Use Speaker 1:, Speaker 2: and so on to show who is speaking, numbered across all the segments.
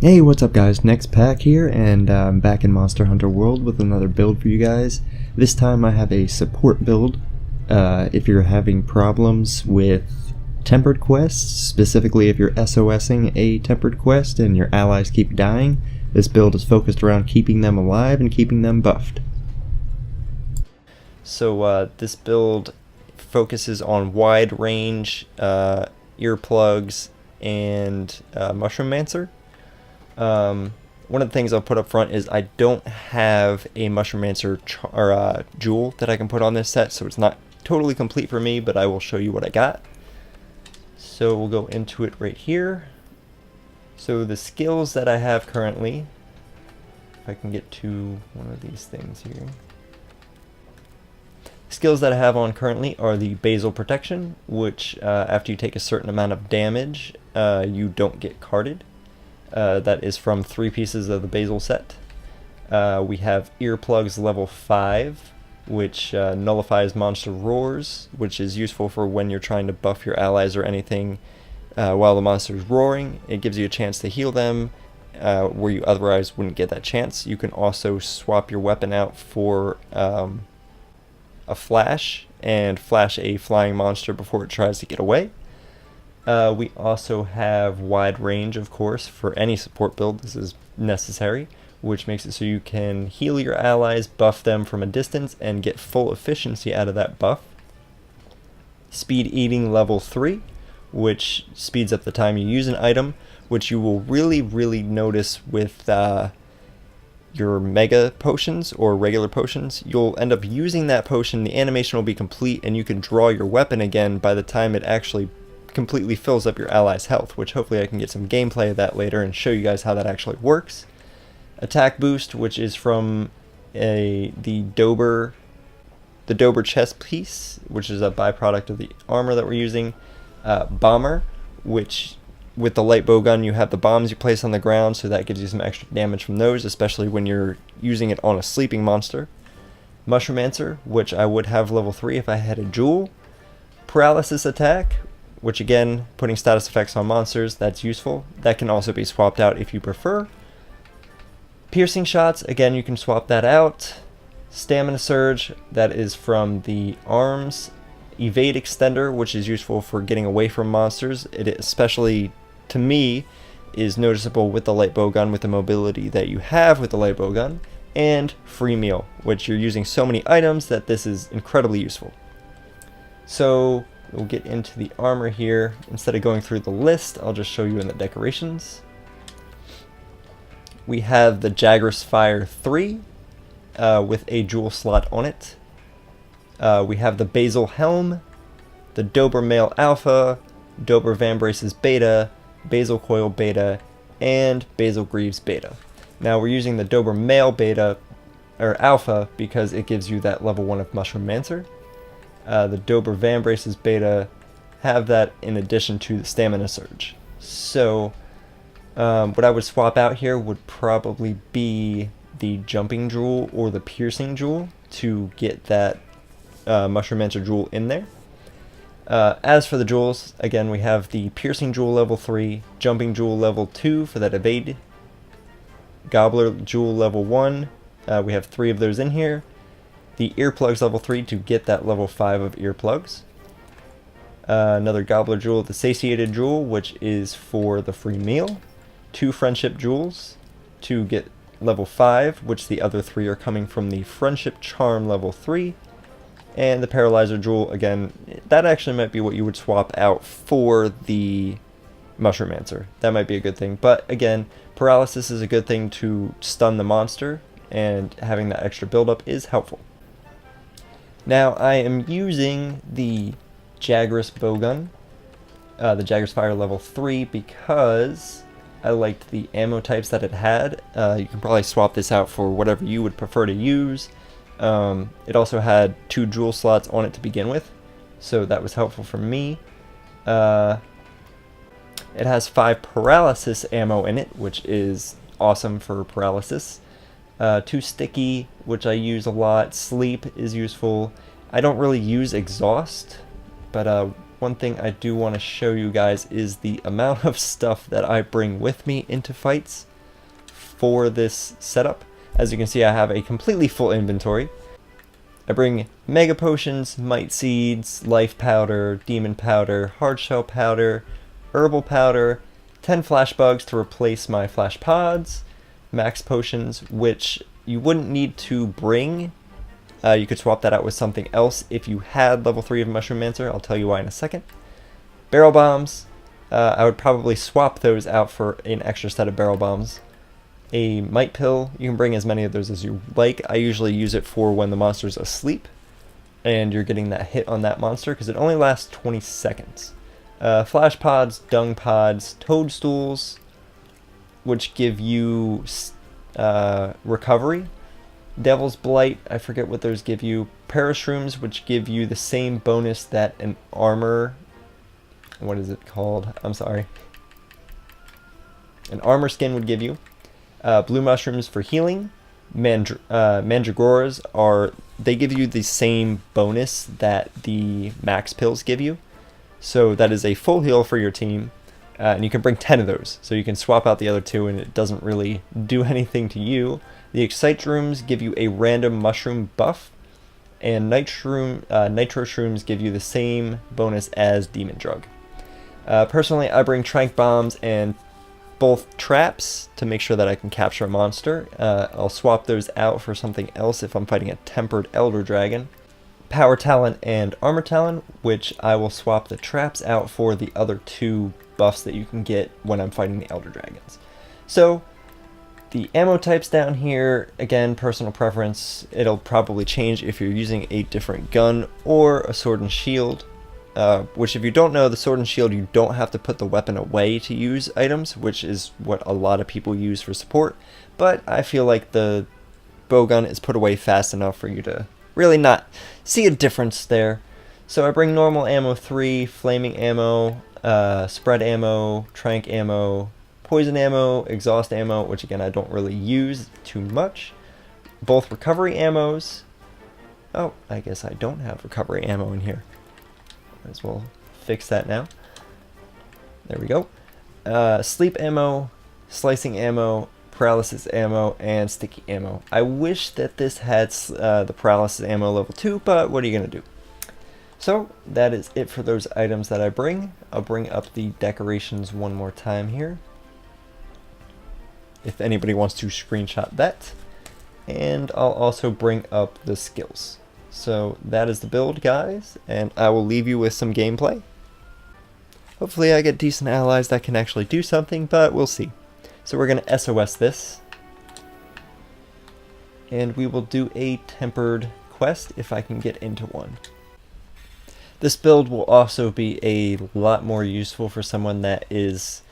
Speaker 1: Hey, what's up guys, Next Pack here, and I'm back in Monster Hunter World with another build for you guys. This time I have a support build. If you're having problems with tempered quests, specifically if you're SOSing a tempered quest and your allies keep dying, this build is focused around keeping them alive and keeping them buffed. So this build focuses on wide range earplugs and Mushroom Mancer. One of the things I'll put up front is I don't have a Mushroom Mancer jewel that I can put on this set, so it's not totally complete for me, but I will show you what I got. So we'll go into it right here. So the skills that I have currently, if I can get to one of these things here. Skills that I have on currently are the Basal Protection, which after you take a certain amount of damage, you don't get carded. That is from 3 pieces of the Basal set. We have Earplugs level 5, which nullifies monster roars, which is useful for when you're trying to buff your allies or anything while the monster is roaring. It gives you a chance to heal them where you otherwise wouldn't get that chance. You can also swap your weapon out for a flash and flash a flying monster before it tries to get away. We also have wide range, of course, for any support build. This is necessary, which makes it so you can heal your allies, buff them from a distance, and get full efficiency out of that buff. Speed Eating level 3, which speeds up the time you use an item, which you will really notice with your mega potions or regular potions. You'll end up using that potion, the animation will be complete, and you can draw your weapon again by the time it actually completely fills up your allies' health, which hopefully I can get some gameplay of that later and show you guys how that actually works. Attack Boost, which is from the Dober chest piece, which is a byproduct of the armor that we're using. Bomber, which with the Light Bowgun you have the bombs you place on the ground, so that gives you some extra damage from those, especially when you're using it on a sleeping monster. Mushroom Mancer, which I would have level 3 if I had a jewel. Paralysis Attack, which again, putting status effects on monsters, that's useful. That can also be swapped out if you prefer. Piercing Shots, again, you can swap that out. Stamina Surge, that is from the arms. Evade Extender, which is useful for getting away from monsters. It especially, to me, is noticeable with the Light Bowgun, with the mobility that you have with the Light Bowgun. And Free Meal, which you're using so many items that this is incredibly useful. So we'll get into the armor here. Instead of going through the list, I'll just show you in the decorations. We have the Jagras Fire 3 with a jewel slot on it. We have the Basal Helm, the Dober Male Alpha, Dober Vambraces Beta, Basal Coil Beta, and Basal Greaves Beta. Now we're using the Dober Male Beta or Alpha because it gives you that level 1 of Mushroom Mancer. The Dober Vambraces Beta have that in addition to the Stamina Surge. So what I would swap out here would probably be the Jumping Jewel or the Piercing Jewel to get that Mushroom Mancer jewel in there. As for the jewels, again, we have the Piercing Jewel level 3, Jumping Jewel level 2 for that evade, Gobbler Jewel level 1, we have 3 of those in here. The Earplugs level 3 to get that level 5 of Earplugs. Another Gobbler Jewel, the Satiated Jewel, which is for the free meal. 2 Friendship Jewels to get level 5, which the other 3 are coming from the Friendship Charm level 3. And the Paralyzer Jewel, again, that actually might be what you would swap out for the Mushroom Mancer. That might be a good thing. But again, Paralysis is a good thing to stun the monster, and having that extra buildup is helpful. Now I am using the Jagras Bowgun, the Jagras Fire level 3, because I liked the ammo types that it had. You can probably swap this out for whatever you would prefer to use. It also had 2 jewel slots on it to begin with, so that was helpful for me. It has 5 paralysis ammo in it, which is awesome for paralysis. 2 sticky, which I use a lot. Sleep is useful. I don't really use exhaust, but one thing I do want to show you guys is the amount of stuff that I bring with me into fights for this setup. As you can see, I have a completely full inventory. I bring Mega Potions, Might Seeds, Life Powder, Demon Powder, Hardshell Powder, Herbal Powder, 10 Flash Bugs to replace my Flash Pods, Max Potions, which you wouldn't need to bring. You could swap that out with something else if you had level 3 of Mushroom Mancer. I'll tell you why in a second. Barrel Bombs. I would probably swap those out for an extra set of Barrel Bombs. A Might Pill. You can bring as many of those as you like. I usually use it for when the monster's asleep and you're getting that hit on that monster because it only lasts 20 seconds. Flash Pods, Dung Pods, Toadstools, which give you recovery. Devil's Blight, I forget what those give you. Parashrooms, which give you the same bonus that an armor... What is it called? I'm sorry. An armor skin would give you. Blue Mushrooms for healing. Mandragoras they give you the same bonus that the Max Pills give you. So that is a full heal for your team. And you can bring 10 of those. So you can swap out the other 2 and it doesn't really do anything to you. The Excite Shrooms give you a random mushroom buff, and Nitro Shrooms give you the same bonus as Demon Drug. Personally, I bring Trank Bombs and both traps to make sure that I can capture a monster. I'll swap those out for something else if I'm fighting a Tempered Elder Dragon. Power Talon and Armor Talon, which I will swap the traps out for the other 2 buffs that you can get when I'm fighting the Elder Dragons. So, the ammo types down here, again, personal preference. It'll probably change if you're using a different gun or a sword and shield. Which, if you don't know, the sword and shield, you don't have to put the weapon away to use items, which is what a lot of people use for support. But I feel like the bowgun is put away fast enough for you to really not see a difference there. So I bring normal ammo 3, flaming ammo, spread ammo, trank ammo, poison ammo, exhaust ammo, which again I don't really use too much. Both recovery ammos. Oh, I guess I don't have recovery ammo in here. Might as well fix that now. There we go. Sleep ammo, slicing ammo, paralysis ammo, and sticky ammo. I wish that this had the paralysis ammo level 2, but what are you going to do? So that is it for those items that I bring. I'll bring up the decorations one more time here, if anybody wants to screenshot that. And I'll also bring up the skills. So that is the build, guys, and I will leave you with some gameplay. Hopefully I get decent allies that can actually do something, but we'll see. So we're going to SOS this, and we will do a tempered quest if I can get into one. This build will also be a lot more useful for someone that is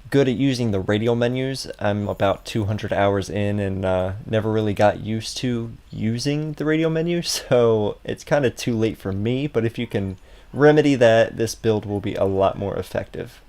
Speaker 1: good at using the radial menus. I'm about 200 hours in and never really got used to using the radial menu, so it's kind of too late for me, but if you can remedy that, this build will be a lot more effective.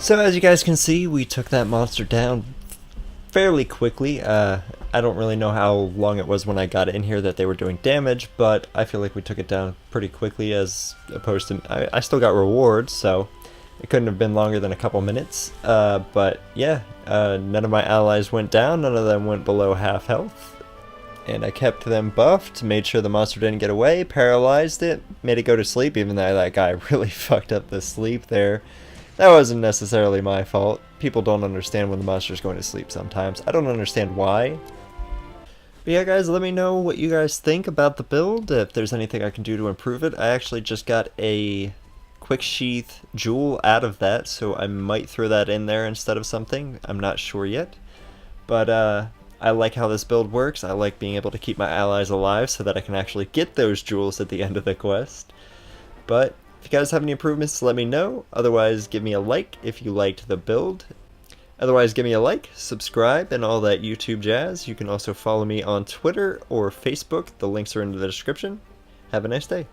Speaker 1: So as you guys can see, we took that monster down fairly quickly. I don't really know how long it was when I got in here that they were doing damage, but I feel like we took it down pretty quickly as opposed to... I still got rewards, so it couldn't have been longer than a couple minutes. But yeah, none of my allies went down, none of them went below half health. And I kept them buffed, made sure the monster didn't get away, paralyzed it, made it go to sleep, even though that guy really fucked up the sleep there. That wasn't necessarily my fault. People don't understand when the monster's going to sleep sometimes. I don't understand why. But yeah guys, let me know what you guys think about the build, if there's anything I can do to improve it. I actually just got a quick sheath jewel out of that, so I might throw that in there instead of something. I'm not sure yet. But I like how this build works. I like being able to keep my allies alive so that I can actually get those jewels at the end of the quest. But if you guys have any improvements, let me know. Otherwise, give me a like if you liked the build. Otherwise, give me a like, subscribe, and all that YouTube jazz. You can also follow me on Twitter or Facebook. The links are in the description. Have a nice day.